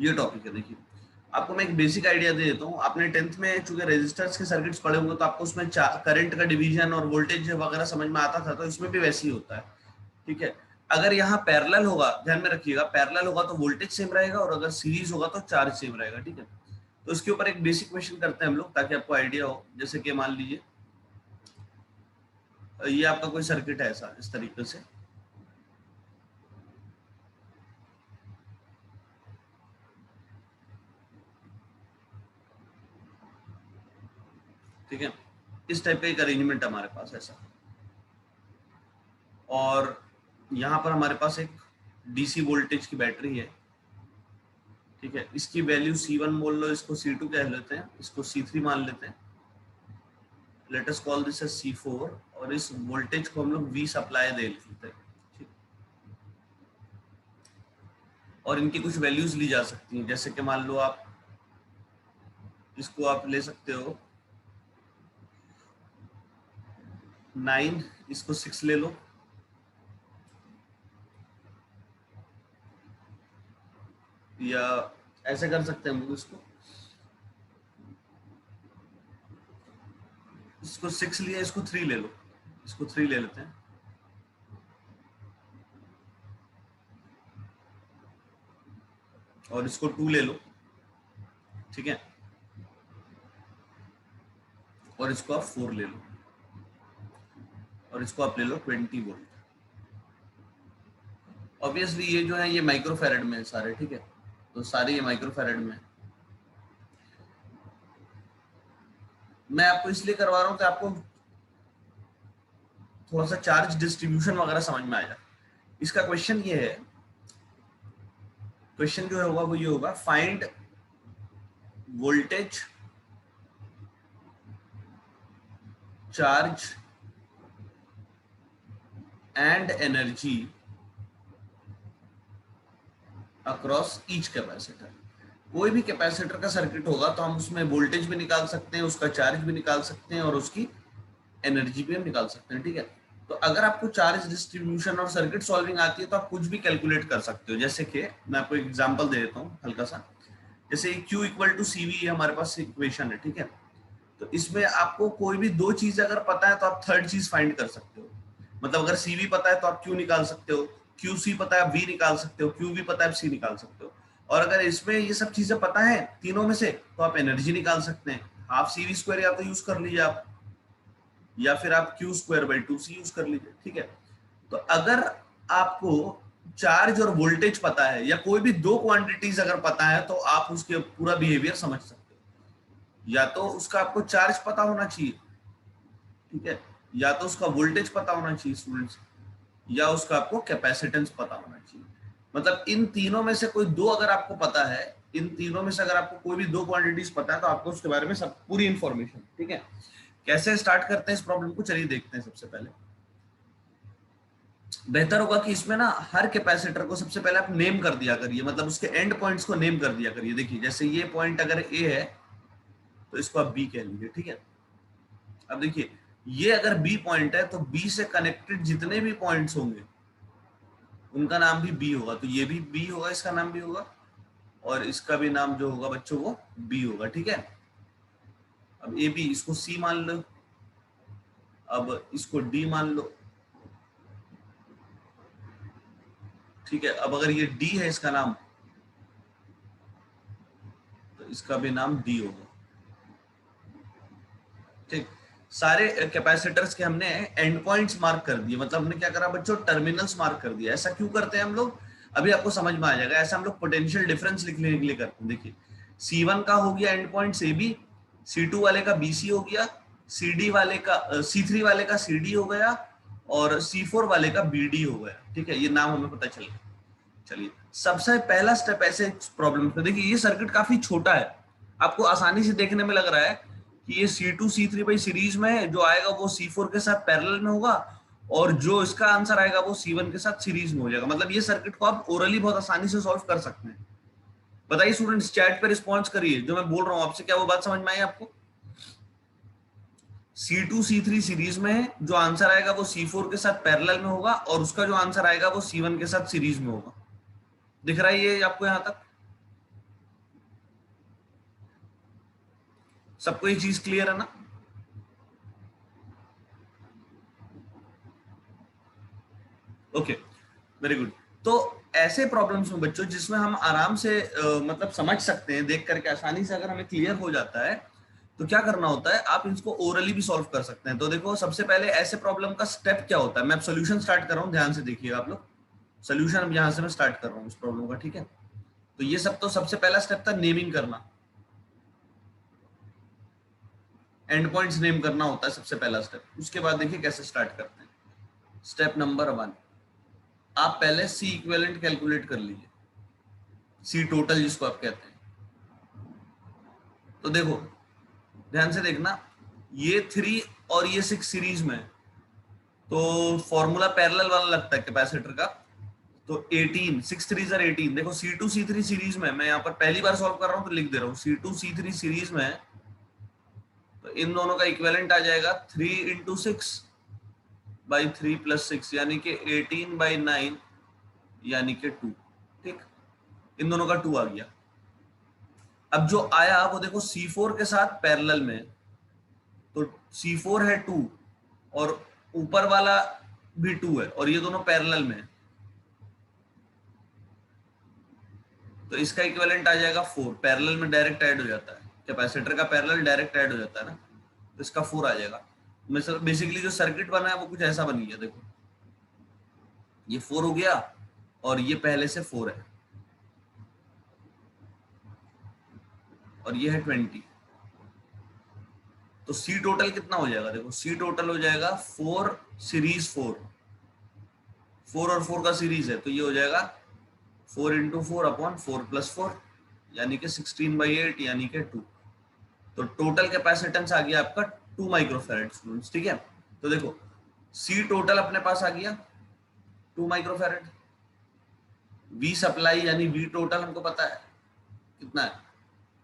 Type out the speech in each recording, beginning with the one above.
ये टॉपिक है। देखिए आपको मैं एक बेसिक आइडिया दे देता हूँ। आपने 10th में चूंकि रेजिस्टर्स के सर्किट्स पढ़े होंगे तो आपको उसमें करंट का डिवीजन और वोल्टेज वगैरह समझ में आता था, तो इसमें भी वैसे ही होता है। ठीक है, अगर यहाँ पैरेलल होगा, ध्यान में रखिएगा, पैरेलल होगा तो वोल्टेज सेम रहेगा और अगर सीरीज होगा तो चार्ज सेम रहेगा। ठीक है, तो इसके ऊपर एक बेसिक क्वेश्चन करते हैं हम लोग ताकि आपको आइडिया हो। जैसे कि मान लीजिए ये आपका कोई सर्किट है ऐसा, इस तरीके से। ठीक है, इस टाइप का एक अरेंजमेंट हमारे पास ऐसा, और यहाँ पर हमारे पास एक डीसी वोल्टेज की बैटरी है। ठीक है, इसकी वैल्यू C1 बोल लो, इसको C2 कह लेते हैं, इसको C3 मान लेते हैं। Let us call this as C4 और इस वोल्टेज को हम लोग V सप्लाई दे लेते हैं। ठीक, और इनकी कुछ वैल्यूज ली जा सकती हैं, जैसे कि मान लो आप इसको आप ले सकते हो 9, इसको 6 ले लो, या ऐसे कर सकते हैं हम लोग इसको 6 लिया, इसको 3 ले लो, इसको 3 ले लेते हैं, और इसको 2 ले लो। ठीक है, और इसको आप 4 ले लो, और इसको आप ले लो 20 वोल्ट। ऑब्वियसली ये जो है ये माइक्रोफैरेड में है सारे। ठीक है, तो सारे ये माइक्रोफैरेड में है। मैं आपको इसलिए करवा रहा हूँ कि आपको थोड़ा सा चार्ज डिस्ट्रीब्यूशन वगैरह समझ में आ जाए। इसका क्वेश्चन ये है, क्वेश्चन जो होगा वो ये होगा, find voltage, charge and energy across each capacitor. कोई भी कैपेसिटर का सर्किट होगा तो हम उसमें वोल्टेज भी निकाल सकते हैं, उसका चार्ज भी निकाल सकते हैं और उसकी एनर्जी भी हम निकाल सकते हैं। ठीक है, तो अगर आपको चार्ज डिस्ट्रीब्यूशन और सर्किट सॉल्विंग आती है तो आप कुछ भी कैलकुलेट कर सकते हो। जैसे कि मैं आपको एक एग्जांपल दे देता हूँ हल्का सा। जैसे Q इक्वल टू CV हमारे पास इक्वेशन है। ठीक है, तो इसमें आपको कोई भी दो चीज अगर पता है तो आप थर्ड चीज फाइंड कर सकते हो। मतलब अगर CV पता है तो आप Q निकाल सकते हो, QC पता है आप V निकाल सकते हो, QV पता है आप C निकाल सकते हो। और अगर इसमें ये सब चीजें पता है तीनों में से तो आप एनर्जी निकाल सकते हैं। हाफ CV² या तो यूज कर लीजिए आप, या फिर आप Q²/2C यूज कर लीजिए। ठीक है, तो अगर आपको चार्ज और वोल्टेज पता है या कोई भी दो क्वांटिटीज अगर पता है तो आप उसके पूरा बिहेवियर समझ सकते हो। या तो उसका आपको चार्ज पता होना चाहिए, ठीक है, या तो उसका वोल्टेज पता होना चाहिए स्टूडेंट्स, या उसका आपको कैपेसिटेंस पता होना चाहिए। मतलब इन तीनों में से कोई दो अगर आपको पता है, इन तीनों में से अगर आपको कोई भी दो क्वांटिटीज पता है तो आपको उसके बारे में सब पूरी इंफॉर्मेशन। ठीक है, कैसे स्टार्ट करते हैं इस प्रॉब्लम को, चलिए देखते हैं। सबसे पहले बेहतर होगा कि इसमें ना हर कैपेसिटर को सबसे पहले आप नेम कर दिया करिए, मतलब उसके एंड पॉइंट्स को नेम कर दिया करिए। देखिए जैसे ये पॉइंट अगर ए है तो इसको आप बी कह लीजिए। ठीक है, अब देखिए ये अगर बी पॉइंट है तो बी से कनेक्टेड जितने भी पॉइंट्स होंगे उनका नाम भी बी होगा, तो ये भी बी होगा, इसका नाम भी होगा, और इसका भी नाम जो होगा बच्चों वो बी होगा। ठीक है, अब ए बी, इसको सी मान लो, अब इसको डी मान लो। ठीक है, अब अगर ये डी है इसका नाम, तो इसका भी नाम डी होगा। ठीक, सारे कैपेसिटर्स के हमने एंड पॉइंट्स मार्क कर दिए, मतलब हमने क्या करा बच्चों, टर्मिनल्स मार्क कर दिया। ऐसा क्यों करते हैं हम लोग, अभी आपको समझ में आ जाएगा। ऐसा हम लोग पोटेंशियल डिफरेंस लिखने के लिए करते हैं। देखिए C1 का हो गया एंड पॉइंट AB, C2 वाले का BC हो गया, CD वाले का C3 वाले का CD हो गया, और C4 वाले का BD हो गया। ठीक है, ये नाम हमें पता चल गया। चलिए सबसे पहला स्टेप ऐसे प्रॉब्लम पे, देखिए ये सर्किट काफी छोटा है, आपको आसानी से देखने में लग रहा है कि ये C2 C3 भाई सीरीज में है, जो आएगा वो C4 के साथ पैरेलल में होगा, और जो इसका आंसर आएगा वो C1 के साथ सीरीज में हो जाएगा। मतलब ये सर्किट को आप ओरली बहुत आसानी से सॉल्व कर सकते हैं। बताइए स्टूडेंट्स, चैट पे रिस्पॉन्स करिए, जो मैं बोल रहा हूँ आपसे क्या वो बात समझ में आई आपको। C2 C3 सीरीज में है, जो आंसर आएगा वो C4 के साथ पैरेलल में होगा, और उसका जो आंसर आएगा वो C1 के साथ सीरीज में होगा। दिख रहा है ये आपको यहाँ तक? सबको ये चीज क्लियर है ना? Okay, very good. तो ऐसे प्रॉब्लम्स में बच्चों जिसमें हम आराम से मतलब समझ सकते हैं, देख करके आसानी से अगर हमें क्लियर हो जाता है, तो क्या करना होता है, आप इसको ओरली भी सॉल्व कर सकते हैं। तो देखो सबसे पहले ऐसे प्रॉब्लम का स्टेप क्या होता है, मैं अब सोल्यूशन स्टार्ट कर रहा हूँ, ध्यान से देखिएगा आप लोग। सोल्यूशन अब यहाँ से मैं स्टार्ट कर रहा हूँ इस प्रॉब्लम का, ठीक है। तो ये सब तो सबसे पहला स्टेप था नेमिंग करना, एंड पॉइंट्स नेम करना होता है सबसे पहला स्टेप। उसके बाद देखिए कैसे स्टार्ट करते हैं। स्टेप नंबर 1, आप पहले सी इक्विवेलेंट कैलकुलेट कर लीजिए, सी टोटल जिसको आप कहते हैं। तो देखो ध्यान से देखना, ये 3 और ये 6 सीरीज में, तो फॉर्मूला पैरेलल वाला लगता है कैपेसिटर का। तो 18, 6 3 आर 18। देखो C2 C3 सीरीज में, मैं यहाँ पर पहली बार सॉल्व कर रहा हूँ तो लिख दे रहा हूँ, C2 C3 सीरीज में, तो इन दोनों का इक्विवेलेंट आ जाएगा 3 इंटू 6 बाई 3 प्लस 6, यानी कि 18 बाई 9, यानी कि 2। ठीक, इन दोनों का 2 आ गया। अब जो आया वो देखो C4 के साथ पैरेलल में, तो C4 है 2 और ऊपर वाला भी 2 है और ये दोनों पैरेलल में है, तो इसका इक्विवेलेंट आ जाएगा 4। पैरेलल में डायरेक्ट ऐड हो जाता है, कैपेसिटर का पैरेलल डायरेक्ट ऐड हो जाता है ना, तो इसका 4 आ जाएगा। बेसिकली जो सर्किट बना है वो कुछ ऐसा बन गया, देखो ये 4 हो गया और ये पहले से 4 है और ये है 20। तो सी टोटल कितना हो जाएगा, देखो सी टोटल हो जाएगा 4 सीरीज 4, 4 और 4 का सीरीज है, तो ये हो जाएगा 4 इंटू 4 अपॉन 4 प्लस 4, यानी कि 16/8, यानी कि 2। तो टोटल कैपेसिटेंस आ गया आपका 2 माइक्रोफैरड स्टूडेंट्स, ठीक है। तो देखो सी टोटल अपने पास आ गया 2 माइक्रोफैरड, वी सप्लाई यानी वी टोटल हमको पता है कितना है,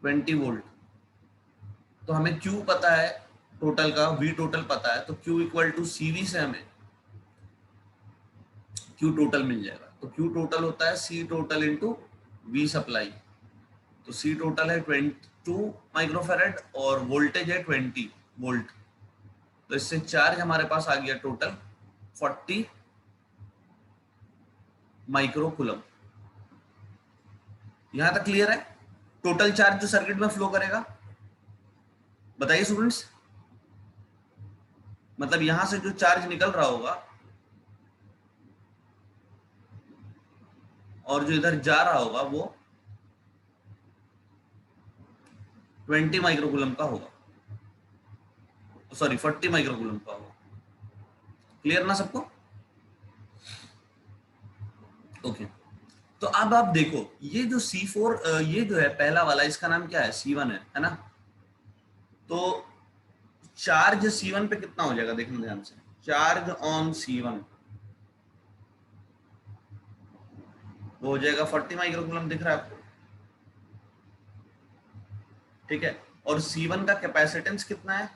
20 वोल्ट। तो हमें क्यू पता है टोटल का, वी टोटल पता है, तो क्यू इक्वल टू सीवी से हमें क्यू टोटल मिल जाएगा। तो क्यू टोटल होता है सी टोटल इंटू वी सप्लाई। तो सी टोटल है 22 माइक्रोफैरड और वोल्टेज है 20 वोल्ट। तो इससे चार्ज हमारे पास आ गया टोटल 40 माइक्रो कूलम। यहां तक क्लियर है? टोटल चार्ज जो सर्किट में फ्लो करेगा, बताइए स्टूडेंट्स। मतलब यहां से जो चार्ज निकल रहा होगा और जो इधर जा रहा होगा वो 20 माइक्रोकूलम का होगा, सॉरी 40 माइक्रोकूलम का होगा। क्लियर ना सबको? ओके। तो अब आप देखो ये जो C4 ये जो है पहला वाला, इसका नाम क्या है, C1 है ना। तो चार्ज C1 पे कितना हो जाएगा, देखना ध्यान से। चार्ज ऑन C1 वो हो जाएगा 40 माइक्रोकूलम, दिख रहा है आपको, ठीक है। और C1 का कैपेसिटेंस कितना है,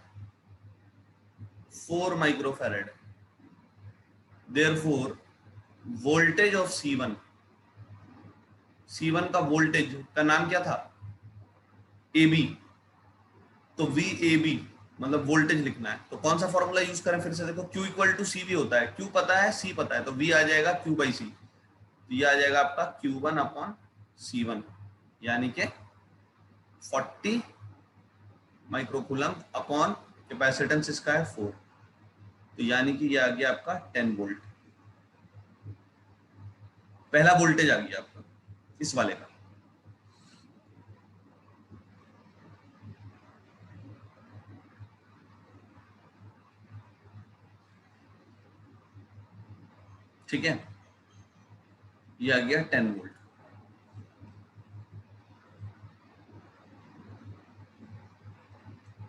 4 microfarad. Therefore voltage of C1, C1 का वोल्टेज का नाम क्या था, AB। तो VAB मतलब वोल्टेज लिखना है, तो कौन सा फॉर्मूला यूज करें, फिर से देखो Q equal to C B होता है, Q पता है, C पता है, तो V आ जाएगा Q बाई सी। तो ये आ जाएगा आपका Q1 अपॉन C1, यानी कि 40 माइक्रोकूलम अपॉन कैपेसिटेंस इसका है 4, तो यानी कि ये आ गया आपका 10 वोल्ट। पहला वोल्टेज आ गया आपका इस वाले का। ठीक है, ये आ गया 10 वोल्ट।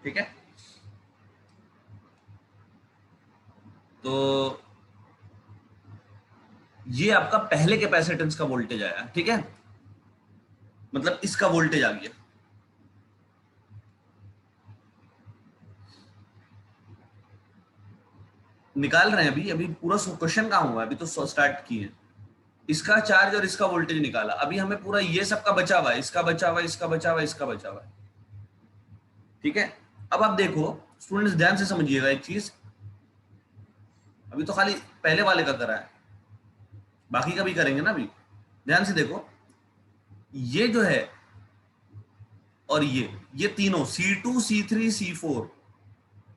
ठीक है, तो ये आपका पहले कैपेसिटेंस का वोल्टेज आया, ठीक है, मतलब इसका वोल्टेज आ गया। निकाल रहे हैं अभी, अभी पूरा क्वेश्चन कहाँ हुआ है, अभी तो स्टार्ट किए हैं। इसका चार्ज और इसका वोल्टेज निकाला, अभी हमें पूरा ये सब का बचा हुआ है, इसका बचा हुआ है, इसका बचा हुआ है, इसका बचा हुआ है। ठीक है, अब आप देखो स्टूडेंट्स, ध्यान से समझिएगा एक चीज, अभी तो खाली पहले वाले का करा है, बाकी का भी करेंगे ना अभी। ध्यान से देखो, ये जो है और ये तीनों C2 C3 C4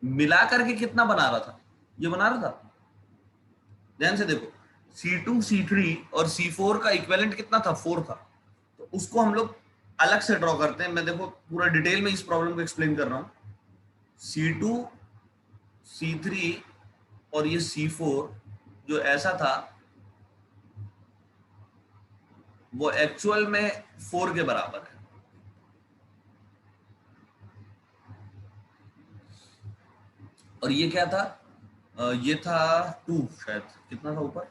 मिला करके कितना बना रहा था, ये बना रहा था। ध्यान से देखो, C2 C3 और C4 का इक्विवेलेंट कितना था, 4 था। तो उसको हम लोग अलग से ड्रॉ करते हैं। मैं देखो पूरा डिटेल में इस प्रॉब्लम को एक्सप्लेन कर रहा हूं। C2 C3 और ये C4 जो ऐसा था वो एक्चुअल में 4 के बराबर है। और ये क्या था, ये था 2, शायद कितना था ऊपर,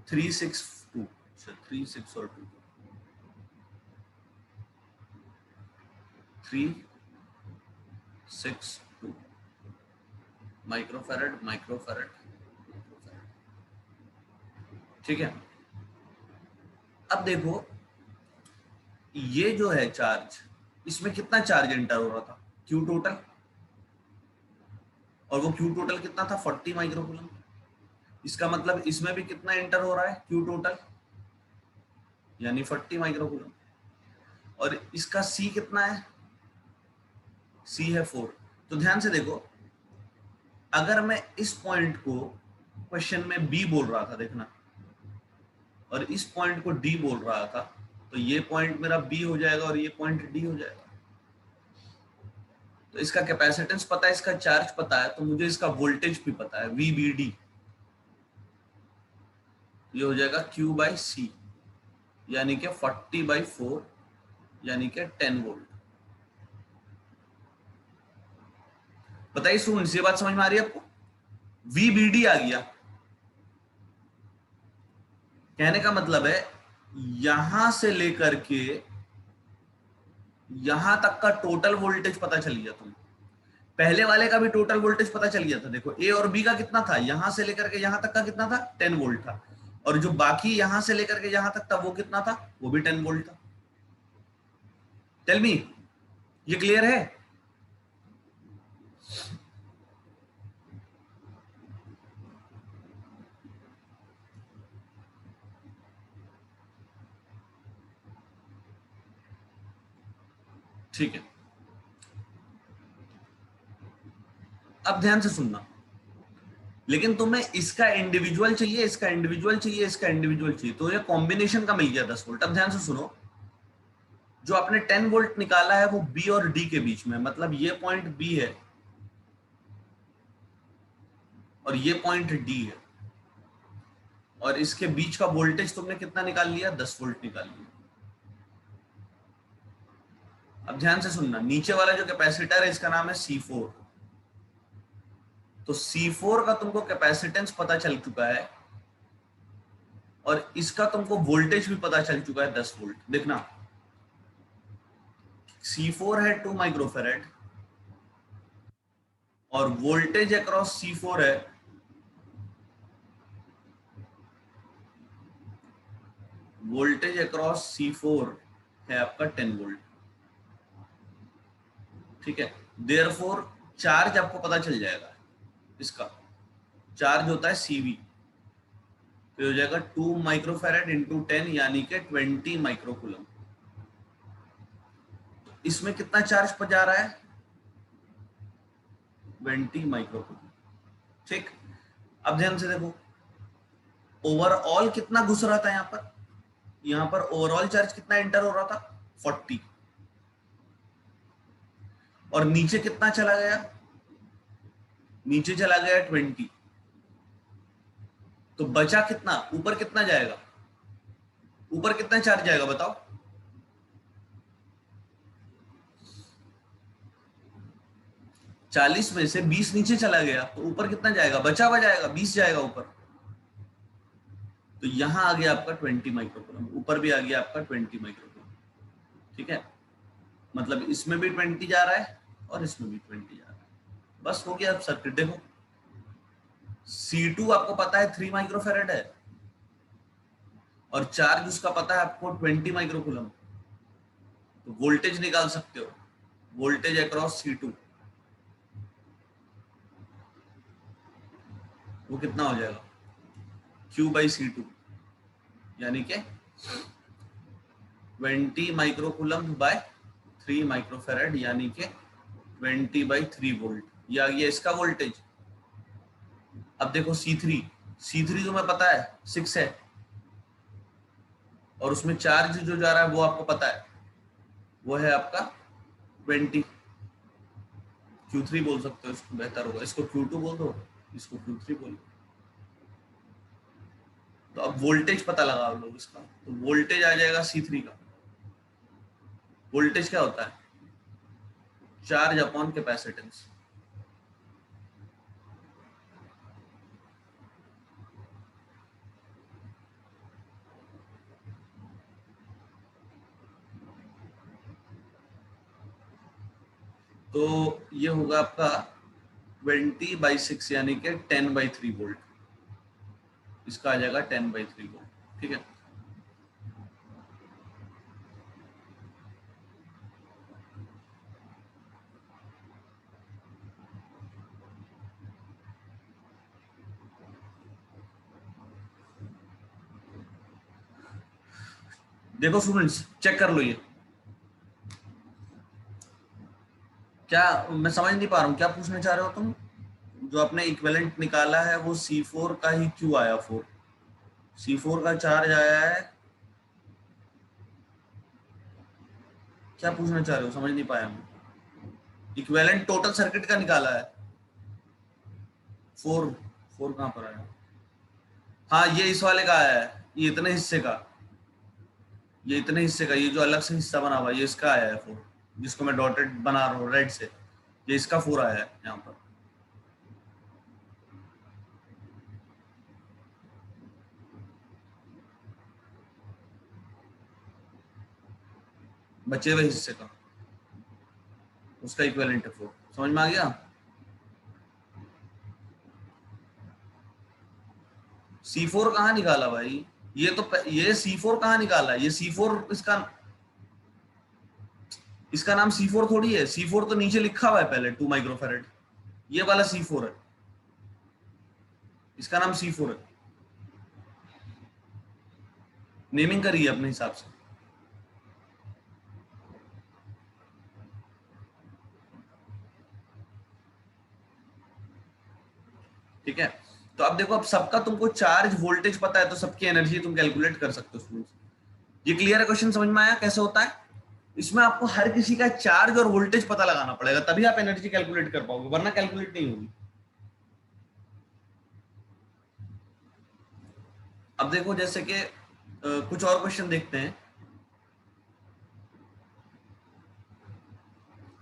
362, 36 और 2, 362 माइक्रोफैरड माइक्रोफैरड। ठीक है, अब देखो ये जो है चार्ज, इसमें कितना चार्ज एंटर हो रहा था, क्यू टोटल, और वो क्यू टोटल कितना था, 40 माइक्रोकूलम। इसका मतलब इसमें भी कितना एंटर हो रहा है, क्यू टोटल यानी 40 माइक्रोकूलम। और इसका सी कितना है, सी है 4। तो ध्यान से देखो, अगर मैं इस पॉइंट को क्वेश्चन में बी बोल रहा था, देखना, और इस पॉइंट को डी बोल रहा था, तो ये पॉइंट मेरा बी हो जाएगा और ये पॉइंट डी हो जाएगा। तो इसका कैपेसिटेंस पता है, इसका चार्ज पता है, तो मुझे इसका वोल्टेज भी पता है, VBD, ये हो जाएगा Q बाई सी, यानी कि 40/4 यानी कि 10 वोल्ट। बताइए स्टूडेंट्स, ये बात समझ में आ रही है आपको, VBD आ गया। कहने का मतलब है यहां से लेकर के यहां तक का टोटल वोल्टेज पता चल गया तुम्हें। पहले वाले का भी टोटल वोल्टेज पता चल गया था। देखो ए और बी का कितना था, यहां से लेकर के यहां तक का कितना था, 10 वोल्ट था। और जो बाकी यहां से लेकर के यहां तक था वो कितना था, वो भी 10 वोल्ट था। टेल मी, ये क्लियर है? ठीक है, अब ध्यान से सुनना, लेकिन तुम्हें इसका इंडिविजुअल चाहिए, इसका इंडिविजुअल चाहिए, इसका इंडिविजुअल चाहिए, तो ये कॉम्बिनेशन का मिल गया 10 वोल्ट। अब ध्यान से सुनो, जो आपने 10 वोल्ट निकाला है वो बी और डी के बीच में, मतलब ये पॉइंट बी है और ये पॉइंट डी है, और इसके बीच का वोल्टेज तुमने कितना निकाल लिया, 10 वोल्ट निकाल लिया। अब ध्यान से सुनना, नीचे वाला जो कैपेसिटर है इसका नाम है C4। तो C4 का तुमको कैपेसिटेंस पता चल चुका है और इसका तुमको वोल्टेज भी पता चल चुका है 10 वोल्ट। देखना, C4 है 2 माइक्रोफेरेड और वोल्टेज अक्रॉस C4 है, वोल्टेज अक्रॉस C4 है आपका 10 वोल्ट। ठीक है, देयरफॉर चार्ज आपको पता चल जाएगा, इसका चार्ज होता है CV, तो हो जाएगा 2 माइक्रोफेरेड इंटू 10 यानी कि 20 माइक्रोकूलम। इसमें कितना चार्ज पर जा रहा है, 20 माइक्रोकूलम। ठीक, अब ध्यान से देखो, ओवरऑल कितना घुस रहा था यहाँ पर ओवरऑल चार्ज कितना एंटर हो रहा था, 40, और नीचे कितना चला गया, नीचे चला गया 20, तो बचा कितना, ऊपर कितना जाएगा, ऊपर कितना चार्ज जाएगा बताओ, 40 में से 20 नीचे चला गया, तो ऊपर कितना जाएगा, बचा हुआ जाएगा, 20 जाएगा ऊपर। तो यहां आ गया आपका 20 माइक्रोकूलम, ऊपर भी आ गया आपका 20 माइक्रोकूलम। ठीक है, मतलब इसमें भी 20 जा रहा है और इसमें भी 20 जा रहा है। बस हो गया। अब सर्किट देखो, C2 आपको पता है 3 माइक्रोफेरेड है और चार्ज उसका पता है आपको 20 माइक्रोकूलम, तो वोल्टेज निकाल सकते हो। वोल्टेज अक्रॉस C2 वो कितना हो जाएगा, Q बाई C2, यानी कि 20 माइक्रोकूलम बाय 3 माइक्रोफेरेड, यानी कि 20 बाई 3 वोल्ट। ये आ गया इसका वोल्टेज। अब देखो C3 तुम्हें पता है 6 है, और उसमें चार्ज जो जा रहा है वो आपको पता है, वो है आपका 20। Q3 बोल सकते हो, इसको बेहतर होगा, इसको Q2 बोल दो, इसको Q3 बोलो। तो अब वोल्टेज पता लगाओ लोग इसका, तो वोल्टेज आ जाएगा C3 का। वोल्टेज क्या होता है, चार्ज अपॉन कैपेसिटेंस। तो ये होगा आपका 20/6 यानी कि 10/3 वोल्ट। इसका आ जाएगा 10/3 वोल्ट, ठीक है। देखो स्टूडेंट्स, चेक कर लो ये क्या, मैं समझ नहीं पा रहा हूँ क्या पूछना चाह रहे हो तुम। जो आपने इक्विवेलेंट निकाला है वो C4 का ही क्यों आया, 4 C4 का चार्ज आया है, क्या पूछना चाह रहे हो, समझ नहीं पाया मैं। इक्विवेलेंट टोटल सर्किट का निकाला है, 4 4 कहाँ पर आया, हाँ ये इस वाले का आया है, ये इतने हिस्से का, ये इतने हिस्से का, ये जो अलग से हिस्सा बना हुआ है ये इसका आया है 4, जिसको मैं डॉटेड बना रहा हूँ रेड से, ये इसका 4 आया है यहाँ पर। बचे हुए हिस्से का, उसका इक्विवेलेंट है 4, समझ में आ गया। C4 कहाँ निकाला भाई, ये तो ये C4 कहाँ निकाला, ये C4 इसका नाम C4 थोड़ी है, C4 तो नीचे लिखा हुआ है पहले 2 माइक्रोफेरेड, ये वाला C4 है, इसका नाम C4 है, नेमिंग करी है अपने हिसाब से, ठीक है। तो अब देखो, अब सबका तुमको चार्ज वोल्टेज पता है तो सबकी एनर्जी तुम कैलकुलेट कर सकते हो स्टूडेंट्स। ये क्लियर है, क्वेश्चन समझ में आया कैसे होता है। इसमें आपको हर किसी का चार्ज और वोल्टेज पता लगाना पड़ेगा, तभी आप एनर्जी कैलकुलेट कर पाओगे, वरना कैलकुलेट नहीं होगी। अब देखो जैसे कि कुछ और क्वेश्चन देखते हैं,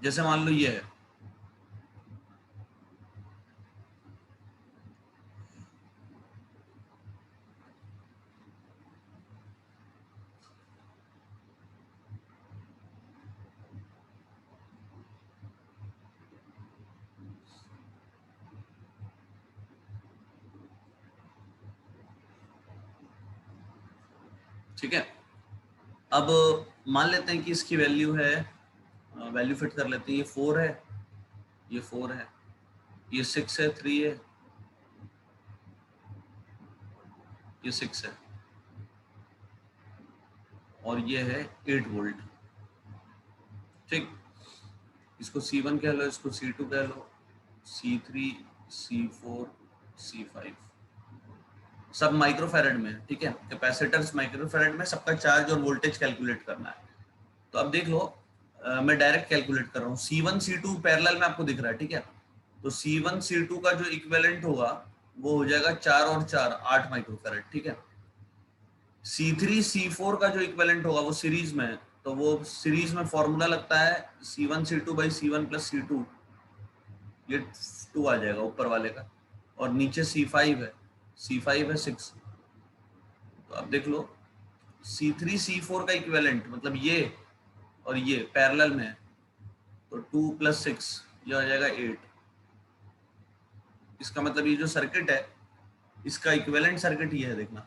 जैसे मान लो ये है, ठीक है। अब मान लेते हैं कि इसकी वैल्यू है, वैल्यू फिट कर लेते हैं, ये 4 है, ये 4 है, ये 6 है, 3 है, ये 6 है, और ये है 8 वोल्ट, ठीक। इसको C1 कह लो, इसको C2 कह लो, C3, C4, C5, सब माइक्रोफेरेड में, ठीक है। कैपेसिटर्स माइक्रोफेरेड में, सबका चार्ज और वोल्टेज कैलकुलेट करना है। तो अब देख लो, मैं डायरेक्ट कैलकुलेट कर रहा हूँ, C1 C2 पैरेलल में आपको दिख रहा है, ठीक है। तो C1 C2 का जो इक्विवेलेंट होगा वो हो जाएगा 4 और 4 8 माइक्रोफेरेड, ठीक है। C3 C4 का जो इक्विवेलेंट होगा वो सीरीज में है, तो वो सीरीज में फॉर्मूला लगता है C1 C2 by C1 plus C2, ये 2 आ जाएगा ऊपर वाले का, और नीचे C5 है, C5 है 6। तो अब देख लो, C3 C4 का इक्विवेलेंट मतलब ये और ये पैरेलल में है, तो 2 प्लस 6 ये हो जाएगा 8। इसका मतलब ये जो सर्किट है इसका इक्विवेलेंट सर्किट ये है, देखना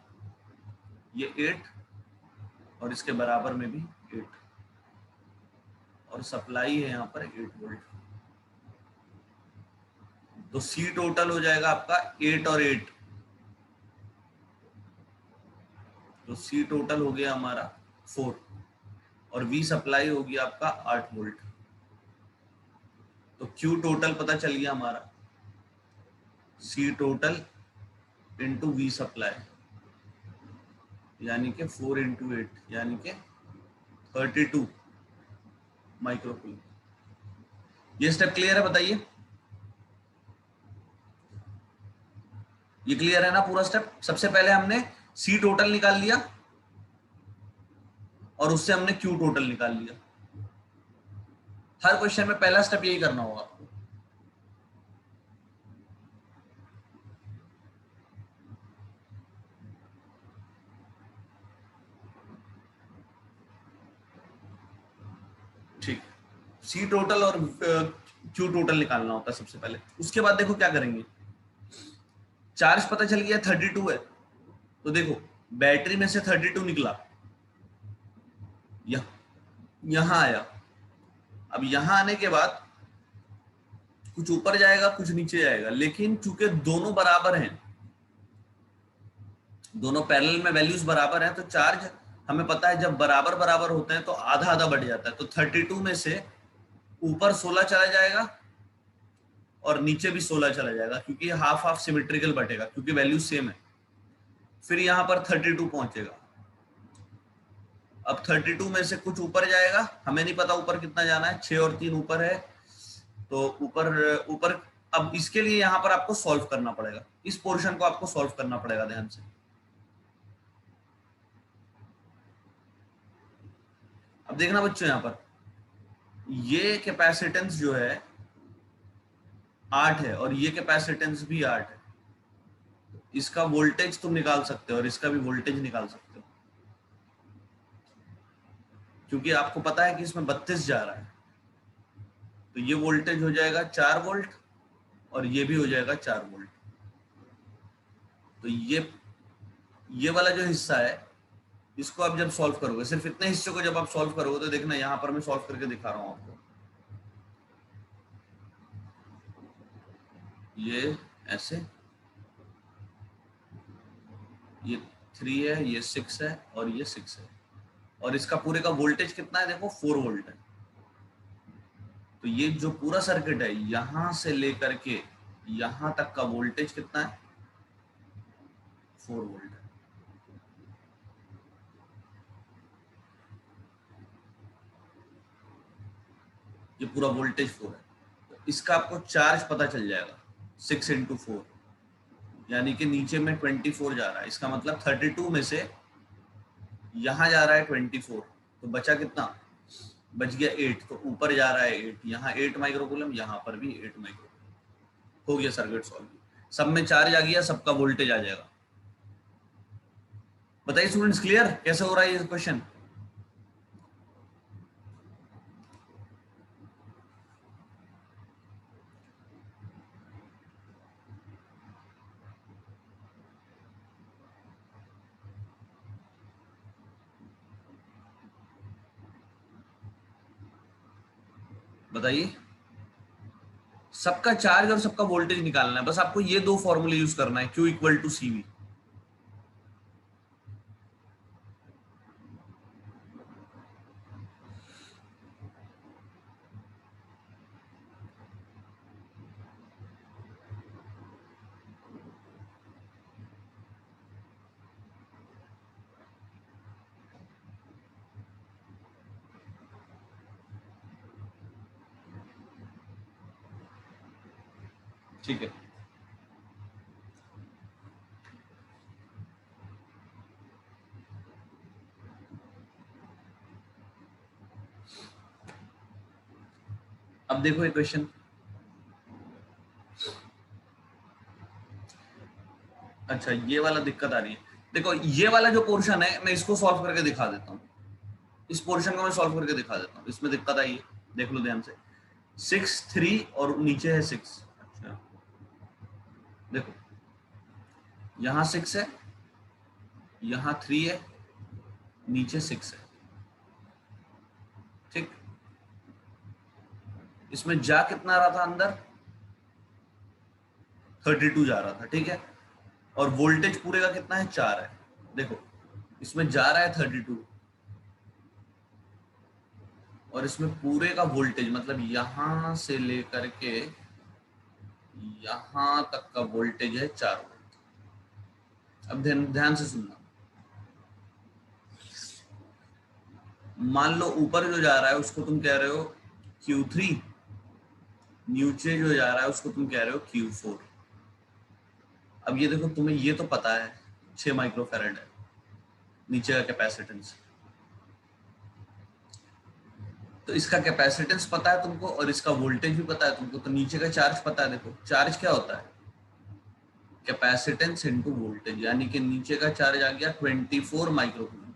ये 8 और इसके बराबर में भी 8, और सप्लाई है यहाँ पर 8 वोल्ट। तो सी टोटल हो जाएगा आपका 8 और 8, तो सी टोटल हो गया हमारा 4 और वी सप्लाई होगी आपका 8 वोल्ट। तो क्यू टोटल पता चल गया हमारा, सी टोटल इंटू वी सप्लाई, यानी कि 4 इंटू 8 यानी कि 32 माइक्रोकूलम। ये स्टेप क्लियर है? बताइए, ये क्लियर है ना पूरा स्टेप? सबसे पहले हमने सी टोटल निकाल लिया और उससे हमने क्यू टोटल निकाल लिया। हर क्वेश्चन में पहला स्टेप यही करना होगा आपको। ठीक, सी टोटल और क्यू टोटल निकालना होता है सबसे पहले। उसके बाद देखो क्या करेंगे, चार्ज पता चल गया 32 है, तो देखो बैटरी में से 32 निकला, यहां आया। अब यहां आने के बाद कुछ ऊपर जाएगा कुछ नीचे जाएगा, लेकिन चूंकि दोनों बराबर हैं, दोनों पैरेलल में वैल्यूज बराबर हैं, तो चार्ज हमें पता है जब बराबर बराबर होते हैं तो आधा आधा बढ़ जाता है। तो 32 में से ऊपर 16 चला जाएगा और नीचे भी 16 चला जाएगा, क्योंकि हाफ हाफ सिमेट्रिकल बटेगा, क्योंकि वैल्यू सेम है। फिर यहाँ पर 32 पहुंचेगा। अब 32 में से कुछ ऊपर जाएगा, हमें नहीं पता ऊपर कितना जाना है, 6 और 3 ऊपर है, तो ऊपर ऊपर। अब इसके लिए यहाँ पर आपको सॉल्व करना पड़ेगा, इस पोर्शन को आपको सॉल्व करना पड़ेगा ध्यान से। अब देखना बच्चों, यहाँ पर ये कैपेसिटेंस जो है 8 है और ये कैपेसिटेंस भी 8 है। इसका वोल्टेज तुम निकाल सकते हो और इसका भी वोल्टेज निकाल सकते हो, क्योंकि आपको पता है कि इसमें 32 जा रहा है। तो ये वोल्टेज हो जाएगा 4 वोल्ट और ये भी हो जाएगा 4 वोल्ट। तो ये वाला जो हिस्सा है, इसको आप जब सॉल्व करोगे, सिर्फ इतने हिस्से को जब आप सॉल्व करोगे, तो देखना यहाँ पर मैं सॉल्व करके दिखा रहा हूँ आपको। ये ऐसे, ये 3 है, ये 6 है और ये 6 है, और इसका पूरे का वोल्टेज कितना है देखो, 4 वोल्ट है। तो ये जो पूरा सर्किट है, यहां से लेकर के यहां तक का वोल्टेज कितना है, 4 वोल्ट है। ये पूरा वोल्टेज 4 है। तो इसका आपको चार्ज पता चल जाएगा, 6 इंटू 4, यानी कि नीचे में 24 जा रहा है। इसका मतलब 32 में से यहाँ जा रहा है 24, तो बचा कितना, बच गया 8। तो ऊपर जा रहा है 8, यहाँ 8 माइक्रोकूलम, यहाँ पर भी 8 माइक्रोकूलम। हो गया सर्किट सॉल्व। सब में चार्ज आ गया, सबका वोल्टेज आ जाएगा। बताइए स्टूडेंट्स, क्लियर कैसे हो रहा है ये क्वेश्चन? बताइए, सबका चार्ज और सबका वोल्टेज निकालना है, बस आपको ये दो फॉर्मूले यूज करना है, Q इक्वल टू CV। ठीक है, अब देखो ये क्वेश्चन। अच्छा, ये वाला दिक्कत आ रही है। देखो ये वाला जो पोर्शन है, मैं इसको सॉल्व करके दिखा देता हूँ। इस पोर्शन को मैं सॉल्व करके दिखा देता हूँ। इसमें दिक्कत आई है, देख लो ध्यान से। 6 3 और नीचे है 6। अच्छा देखो, यहाँ 6 है, यहाँ 3 है, नीचे 6 है। ठीक, इसमें जा कितना रहा था अंदर, 32 जा रहा था, ठीक है। और वोल्टेज पूरे का कितना है, 4 है। देखो इसमें जा रहा है 32 और इसमें पूरे का वोल्टेज मतलब यहां से लेकर के यहां तक का वोल्टेज है 4 वोल्ट। अब ध्यान ध्यान से सुनना, मान लो ऊपर जो जा रहा है उसको तुम कह रहे हो Q3, नीचे जो जा रहा है उसको तुम कह रहे हो Q4। अब ये देखो तुम्हें ये तो पता है 6 माइक्रोफैरेड है नीचे का कैपेसिटेंस, तो इसका कैपेसिटेंस पता है तुमको और इसका वोल्टेज भी पता है तुमको, तो नीचे का चार्ज पता है। देखो चार्ज क्या होता है, कैपेसिटेंस इनटू वोल्टेज, यानी कि नीचे का चार्ज आ गया 24 माइक्रोकूलम।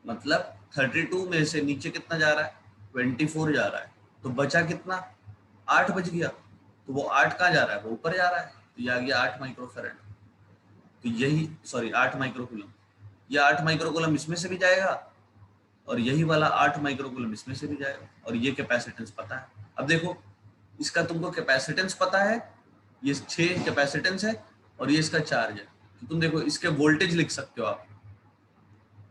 मतलब 32 में से नीचे कितना जा रहा है, 24 जा रहा है, तो बचा कितना, 8 बच गया। तो वो 8 कहाँ जा रहा है, वो ऊपर जा रहा है, तो ये आ गया 8 माइक्रोफैरेड। तो यही, सॉरी 8 माइक्रोकूलम, ये 8 माइक्रोकूलम इसमें से भी जाएगा और यही वाला 8 माइक्रोकूलम इसमें से भी जाएगा, और ये कैपेसिटेंस पता है। अब देखो इसका तुमको कैपेसिटेंस पता है, ये 6 कैपेसिटेंस है और ये इसका चार्ज है, तो तुम देखो इसके वोल्टेज लिख सकते हो आप,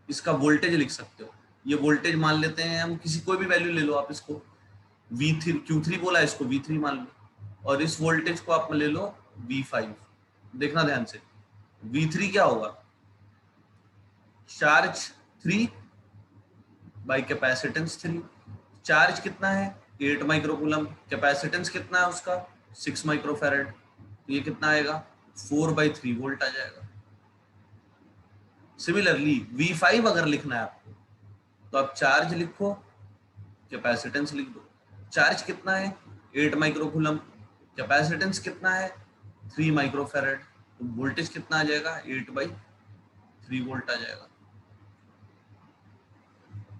इसका वोल्टेज लिख सकते हो। ये वोल्टेज मान लेते हैं हम, किसी कोई भी वैल्यू ले लो आप, इसको V3 Q3 बोला, इसको V3 मान लो, और इस वोल्टेज को आप ले लो V5। देखना ध्यान से, V3 क्या होगा, चार्ज 3 बाई कैपेसिटेंस 3। चार्ज कितना है 8 माइक्रोकूलम, कैपेसिटेंस कितना है उसका 6 माइक्रोफैरेड, तो ये कितना आएगा 4/3 वोल्ट आ जाएगा। सिमिलरली V5 अगर लिखना है आपको तो आप चार्ज लिखो, कैपेसिटेंस लिख दो। चार्ज कितना है 8 माइक्रोकूलम, कैपेसिटेंस कितना है 3 माइक्रोफैरेड, तो वोल्टेज कितना आ जाएगा 8/3 वोल्ट आ जाएगा।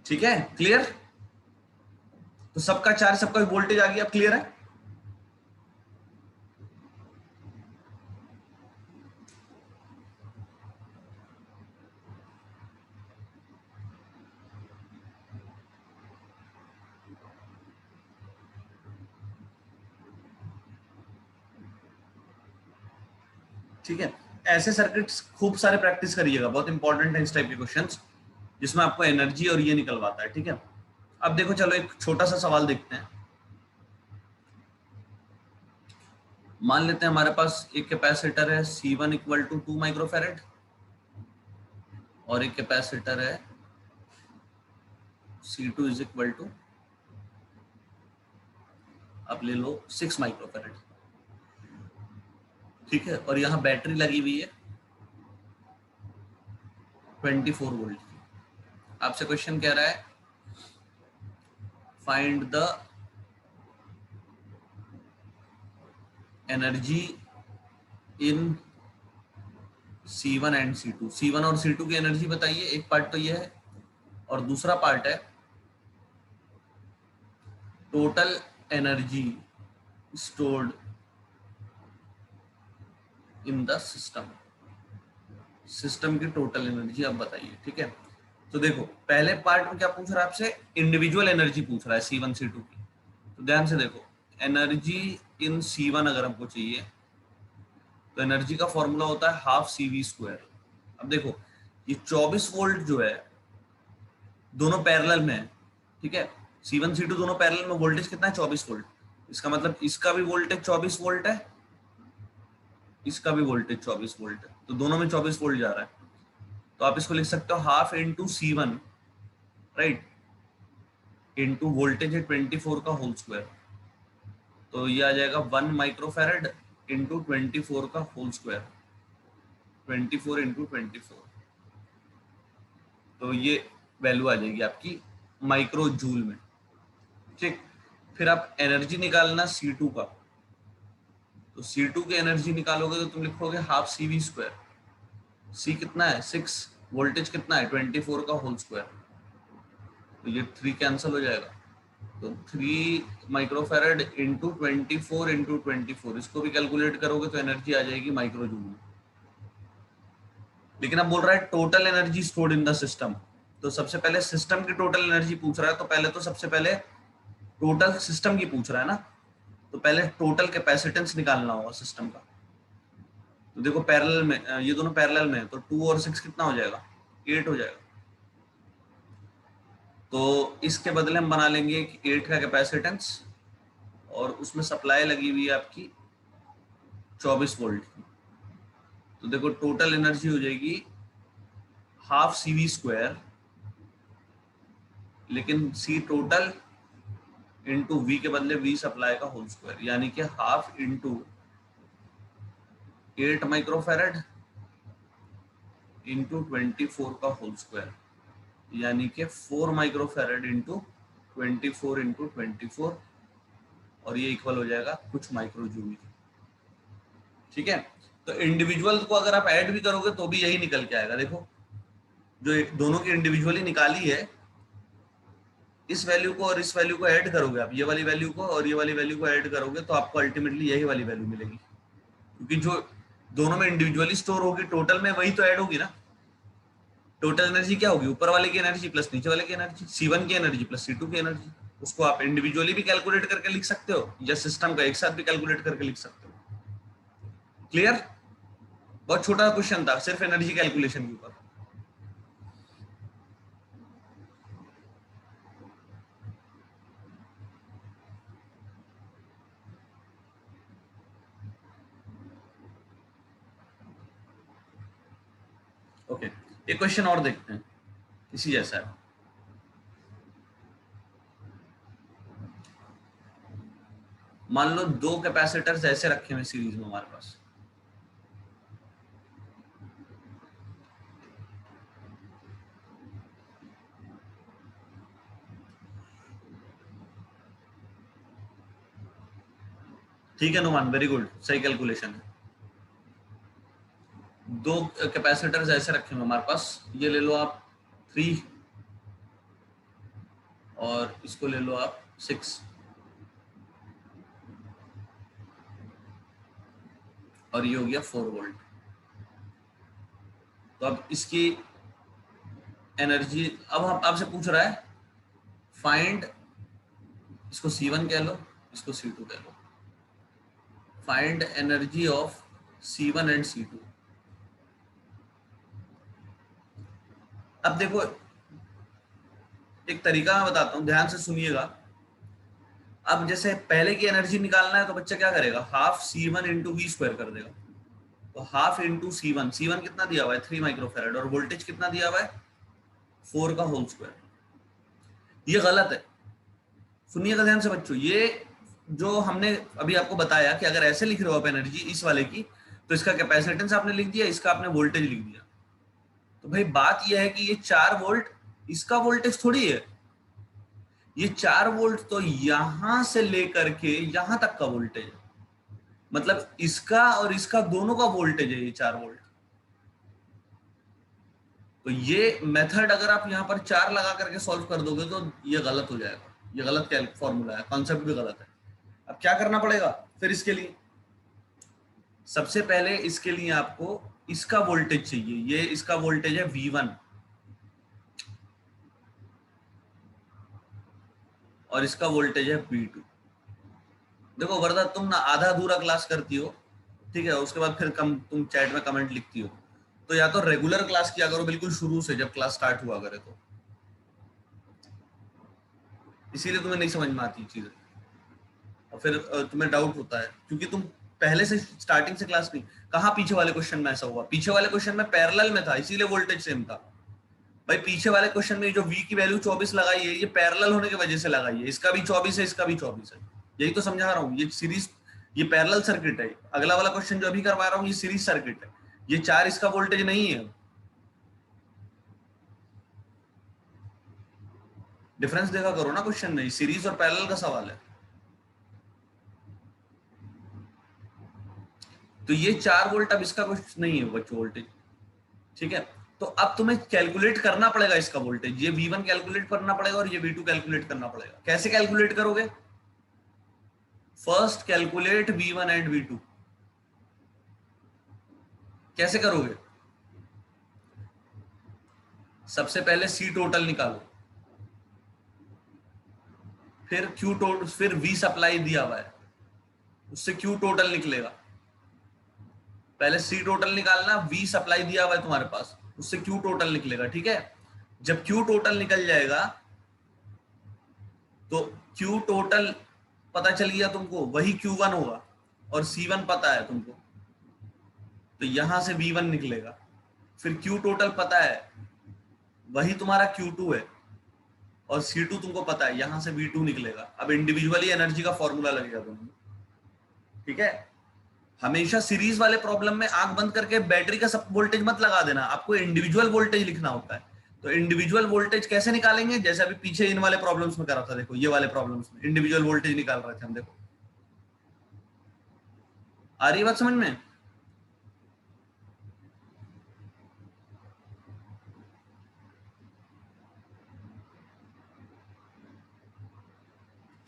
ठीक है, क्लियर। तो सबका चार्ज सबका वोल्टेज आ गया, अब क्लियर है। ठीक है, ऐसे सर्किट्स खूब सारे प्रैक्टिस करिएगा, बहुत इंपॉर्टेंट है इस टाइप के क्वेश्चंस जिसमें आपको एनर्जी और ये निकलवाता है। ठीक है, अब देखो चलो एक छोटा सा सवाल देखते हैं। मान लेते हैं हमारे पास एक कैपेसिटर है C1 इक्वल टू 2 माइक्रोफैरेड और एक कैपेसिटर है C2 इज इक्वल टू, अब ले लो 6 माइक्रोफैरेड। ठीक है, और यहाँ बैटरी लगी हुई है 24 वोल्ट की। आपसे क्वेश्चन कह रहा है find the energy in C1 and C2। C1 और C2 की एनर्जी बताइए, एक पार्ट तो ये है और दूसरा पार्ट है total energy stored in the system. System की टोटल एनर्जी आप बताइए। ठीक है, तो देखो पहले पार्ट में क्या पूछ रहा है आपसे, इंडिविजुअल एनर्जी पूछ रहा है C1 C2 की। तो ध्यान से देखो, एनर्जी इन C1 अगर हमको चाहिए तो एनर्जी का फॉर्मूला होता है हाफ CV²। अब देखो ये 24 वोल्ट जो है दोनों पैरेलल में है। ठीक है, C1 C2 दोनों पैरेलल में, वोल्टेज कितना है 24 वोल्ट। इसका मतलब इसका भी वोल्टेज 24 वोल्ट है, इसका भी वोल्टेज 24 वोल्ट है, तो दोनों में 24 वोल्ट जा रहा है। तो आप इसको लिख सकते हो half into C1, right, into voltage है 24 का होल स्क्वायर, तो ये आ जाएगा 1 माइक्रोफैरेड इंटू 24 का होल स्क्वायर, 24 इंटू 24, तो ये वैल्यू आ जाएगी आपकी माइक्रो जूल में। ठीक, फिर आप एनर्जी निकालना C2 का, तो C2 की एनर्जी निकालोगे तो तुम लिखोगे हाफ CV²। C कितना है 6, वोल्टेज कितना है 24 का होल स्क्वायर, तो ये 3 कैंसिल हो जाएगा, तो 3 माइक्रोफैरेड इंटू 24 इंटू 24, इसको भी कैलकुलेट करोगे तो एनर्जी आ जाएगी माइक्रो जूल में। लेकिन अब बोल रहा है total energy stored in the system, तो सबसे पहले सिस्टम की टोटल एनर्जी पूछ रहा है, तो पहले तो सबसे पहले टोटल सिस्टम की पूछ रहा है ना, तो पहले टोटल कैपेसिटेंस निकालना होगा सिस्टम का। तो देखो पैरेलल में ये दोनों पैरेलल में है, तो 2 और 6 कितना हो जाएगा, 8 हो जाएगा। तो इसके बदले हम बना लेंगे 8 का कैपेसिटेंस, और उसमें सप्लाई लगी हुई है आपकी 24 वोल्ट की। तो देखो टोटल एनर्जी हो जाएगी हाफ CV स्क्वायर, लेकिन C टोटल इंटू V के बदले V सप्लाई का होल स्क्वायर, यानी कि हाफ इंटू 8 माइक्रोफेरेड इंटू 24 का होल स्क्वायर, यानी कि 4 माइक्रोफेरेड इंटू 24 इंटू 24, और ये इक्वल हो जाएगा कुछ माइक्रो जूल। ठीक है, तो इंडिविजुअल को अगर आप ऐड भी करोगे तो भी यही निकल के आएगा। देखो जो दोनों की इंडिविजुअली निकाली है, इस वैल्यू को और इस वैल्यू को ऐड करोगे आप, ये वाली वैल्यू को और ये वाली वैल्यू को ऐड करोगे, तो आपको अल्टीमेटली यही वाली वैल्यू मिलेगी, क्योंकि जो दोनों में इंडिविजुअली स्टोर होगी टोटल में वही तो ऐड होगी ना। टोटल एनर्जी क्या होगी, ऊपर वाले की एनर्जी प्लस नीचे वाले की एनर्जी, C1 की एनर्जी प्लस C2 की एनर्जी। उसको आप इंडिविजुअली भी कैलकुलेट करके लिख सकते हो, या सिस्टम का एक साथ भी कैलकुलेट करके लिख सकते हो। क्लियर? बहुत छोटा क्वेश्चन था, सिर्फ एनर्जी कैलकुलेशन के ऊपर। ओके, एक क्वेश्चन और देखते हैं, इसी जैसा है। मान लो दो कैपेसिटर्स ऐसे रखे हुए सीरीज में हमारे पास, ठीक है नुमान, वेरी गुड, सही कैलकुलेशन है। दो कैपेसिटर्स ऐसे रखे हुए हमारे पास, ये ले लो आप 3 और इसको ले लो आप 6, और ये हो गया 4 वोल्ट। तो अब इसकी एनर्जी, अब हम आपसे पूछ रहा है फाइंड, इसको C1 कह लो, इसको C2 कह लो, find energy of C1 and C2। अब देखो एक तरीका मैं बताता हूँ, ध्यान से सुनिएगा। अब जैसे पहले की एनर्जी निकालना है तो बच्चा क्या करेगा, half C1 into we square कर देगा। तो हाफ इंटू C1, C1 कितना दिया हुआ है 3 माइक्रोफेरेड, और वोल्टेज कितना दिया हुआ है 4 का होल स्क्वायर। ये गलत है, सुनिएगा ध्यान से बच्चों। ये जो हमने अभी आपको बताया कि अगर ऐसे लिख रहे हो आप एनर्जी इस वाले की, तो इसका कैपेसिटेंस आपने लिख दिया, इसका आपने वोल्टेज लिख दिया। तो भाई बात यह है कि ये 4 वोल्ट इसका वोल्टेज थोड़ी है, ये 4 वोल्ट तो यहां से लेकर के यहां तक का वोल्टेज है, मतलब इसका और इसका दोनों का वोल्टेज है ये 4 वोल्ट। तो ये मेथड अगर आप यहाँ पर 4 लगा करके सॉल्व कर दोगे तो ये गलत हो जाएगा, ये गलत फॉर्मूला है, कॉन्सेप्ट भी गलत है। अब क्या करना पड़ेगा फिर इसके लिए, सबसे पहले इसके लिए आपको इसका वोल्टेज चाहिए, ये इसका वोल्टेज है V1 और इसका वोल्टेज है V2। देखो वर्दा, तुम ना आधा अधूरा क्लास करती हो, ठीक है, उसके बाद फिर तुम चैट में कमेंट लिखती हो, तो या तो रेगुलर क्लास किया करो बिल्कुल शुरू से जब क्लास स्टार्ट हुआ करे, तो इसीलिए तुम्हें नहीं समझ में आती चीजें, और फिर तुम्हें डाउट होता है क्योंकि तुम पहले से स्टार्टिंग से क्लास नहीं। कहाँ पीछे वाले क्वेश्चन में ऐसा हुआ, पीछे वाले क्वेश्चन में पैरेलल में था इसीलिए वोल्टेज सेम था। भाई पीछे वाले क्वेश्चन में जो V की वैल्यू 24 लगाई है, ये पैरेलल होने की वजह से लगाई है, इसका भी 24 है इसका भी 24 है, यही तो समझा रहा हूँ। ये सीरीज, ये पैरेलल सर्किट है। अगला वाला क्वेश्चन जो अभी करवा रहा हूँ ये सीरीज सर्किट है, ये 4 इसका वोल्टेज नहीं है। डिफरेंस देखा करो ना क्वेश्चन में, सीरीज और पैरेलल का सवाल है। तो ये 4 वोल्ट अब इसका कुछ नहीं है बच्चों वोल्टेज, ठीक है। तो अब तुम्हें कैलकुलेट करना पड़ेगा इसका वोल्टेज, ये V1 कैलकुलेट करना पड़ेगा और ये V2 कैलकुलेट करना पड़ेगा। कैसे कैलकुलेट करोगे, first calculate V1 and V2। कैसे करोगे, सबसे पहले C टोटल निकालो, फिर क्यू टोटल, फिर वी सप्लाई दिया हुआ है, उससे क्यू टोटल निकलेगा। पहले सी टोटल निकालना, वी सप्लाई दिया हुआ है तुम्हारे पास, उससे क्यू टोटल निकलेगा। ठीक है, जब क्यू टोटल निकल जाएगा तो क्यू टोटल पता चल गया तुमको, वही Q1 होगा, और C1 पता है तुमको, तो यहां से V1 निकलेगा। फिर क्यू टोटल पता है, वही तुम्हारा Q2 है, और C2 तुमको पता है, यहां से V2 निकलेगा। अब इंडिविजुअली एनर्जी का फॉर्मूला लगेगा तुमको। ठीक है, हमेशा सीरीज वाले प्रॉब्लम में आंख बंद करके बैटरी का सब वोल्टेज मत लगा देना, आपको इंडिविजुअल वोल्टेज लिखना होता है। तो इंडिविजुअल वोल्टेज कैसे निकालेंगे, जैसे अभी पीछे इन वाले प्रॉब्लम्स में करा था, देखो ये वाले प्रॉब्लम्स में इंडिविजुअल वोल्टेज निकाल रहे थे हम। देखो आ रही बात समझ में?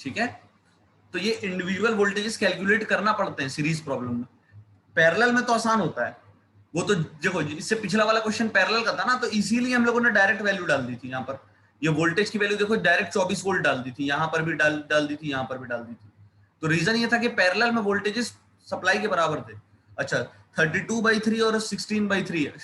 ठीक है, तो ये इंडिविजुअल वोल्टेजेस कैलकुलेट करना पड़ते हैं सीरीज प्रॉब्लम में। पैरेलल में तो आसान होता है, वो तो देखो इससे पिछला वाला क्वेश्चन पैरेलल का था ना, तो इसीलिए हम लोगों ने डायरेक्ट वैल्यू डाल दी थी। यहाँ पर ये वोल्टेज की वैल्यू देखो डायरेक्ट 24 वोल्ट डाल दी थी, यहाँ पर भी डाल दी थी, यहाँ पर भी डाल दी थी। तो रीजन ये था कि पैरेलल में वोल्टेजेस सप्लाई के बराबर थे। अच्छा 32/3 और 16/3